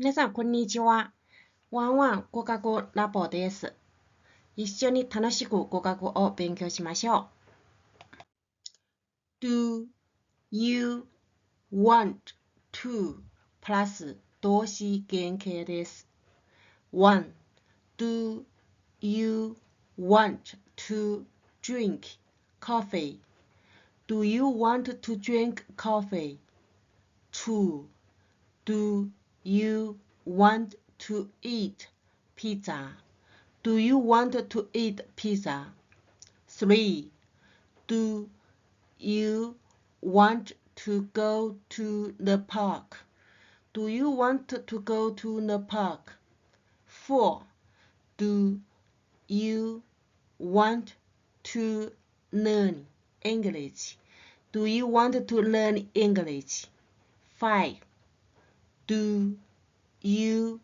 皆さん、こんにちは。ワンワン語学ラボです。一緒に楽しく語学を勉強しましょう。Do you want to プラス動詞原形です。1. Do you want to drink coffee? Do you want to drink coffee? 2. Do you want to eat pizza? Do you want to eat pizza? 3. Do you want to go to the park? Do you want to go to the park? 4. Do you want to learn English? Do you want to learn English? 5. Do you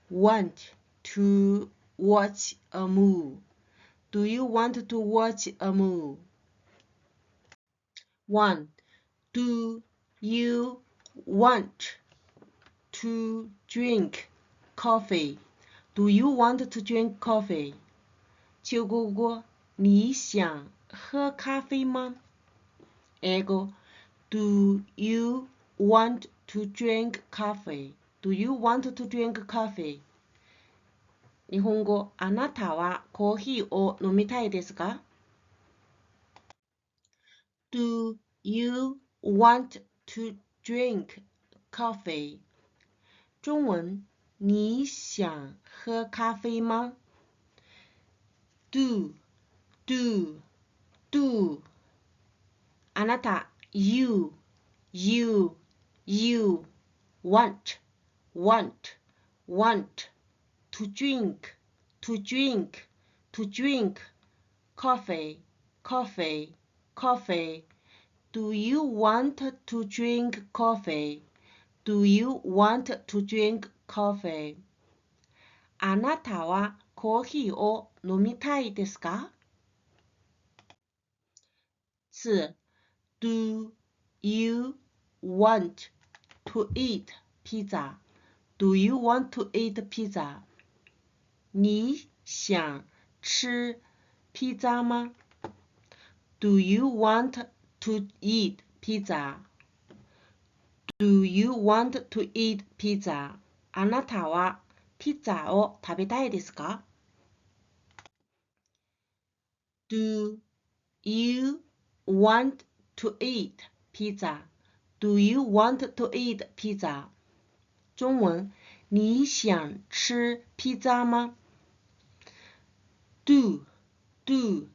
want to watch a movie? Do you want to watch a movie? 1. Do you want to drink coffee? Do you want to drink coffee? 秋姑姑，你想喝咖啡吗？英語 Do you want to drink coffee? Do you want to drink coffee? 日本語、あなたはコーヒーを飲みたいですか？ Do you want to drink coffee? 中文，你想喝咖啡吗？ Do あなた you want to drink coffee. Do you want to drink coffee? Do you want to drink coffee? あなたはコーヒーを飲みたいですか？ 2. Do you want to eat pizza? Do you want to eat pizza? 你想吃披萨吗？ Do you want to eat pizza? Do you want to eat pizza? あなたはピザを食べたいですか？ Do you want to eat pizza? Do you want to eat pizza? 中文，你想吃披萨吗？ Do you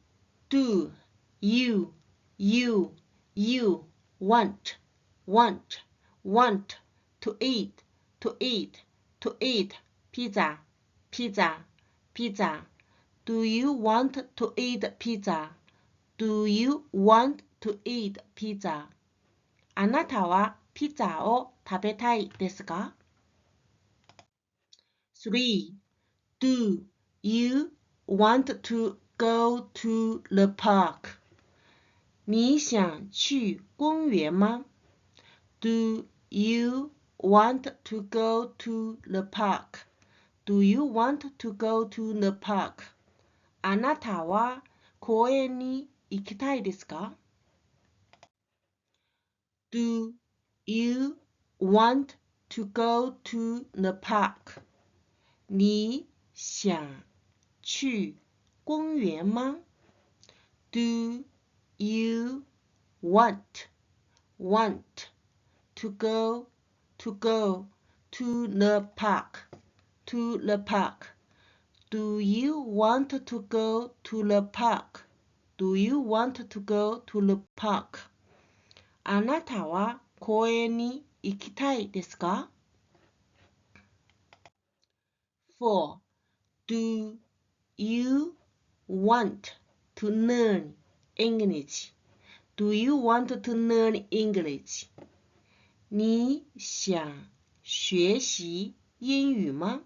want to eat pizza? Do you want to eat pizza? Do you want to eat pizza? あなたはピザを食べたいですか？ 3. Do you want to go to the park? 你想去公园吗？ Do you want to go to the park? Do you want to go to the park? あなたは公園に行きたいですか？ Do you want to go to the park? 你想去公园吗？ Do you want to go to the park? Do you want to go to the park? Do you want to go to the park? あなたは公園に行きたいですか？ 4. Do you want to learn English? Do you want to learn English? 你想学习英语吗？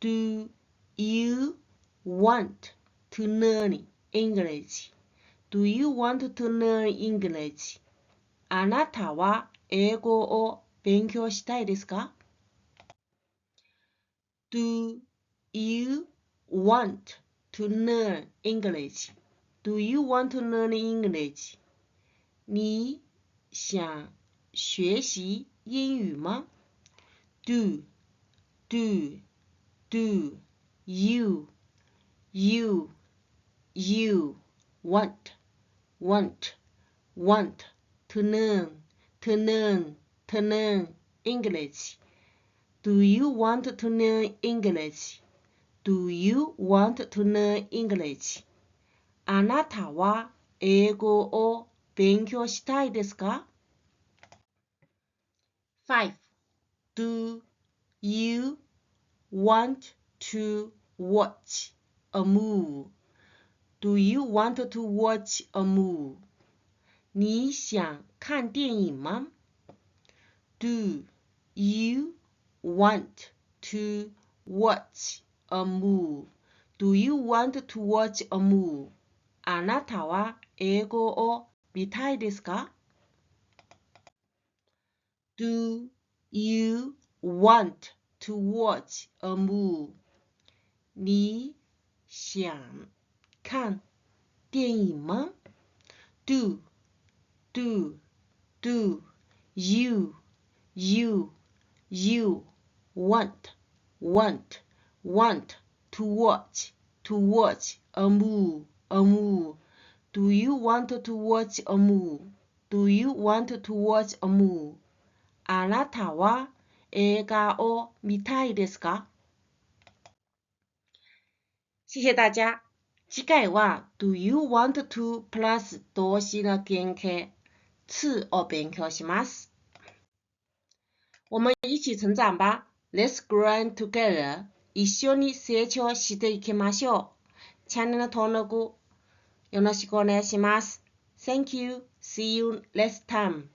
Do you want to learn English? Do you want to learn English? あなたは英語を勉強したいですか？ Do you want to learn English? Do you want to learn English? 你想学习英语吗？ Do you want to learn English? Do you want to learn English? Do you want to learn English? あなたは英語を勉強したいですか？ 5. Do you want to watch a movie? Do you want to watch a movie? 你想看电影吗？ Do you want to watch a movie? Do you want to watch a movie? あなたは英語を見たいですか？ Do you want to watch a movie? 你想看电影吗？ Do you want to watch a movie? Do you want to watch a movie? Do you want to watch a movie? あなたは映画を見たいですか？谢谢大家。次回は Do you want to plus 動詞の原型2を勉強します。我们一起成長吧。Let's grow together. 一緒に成長していきましょう。チャンネル登録よろしくお願いします。Thank you. See you next time.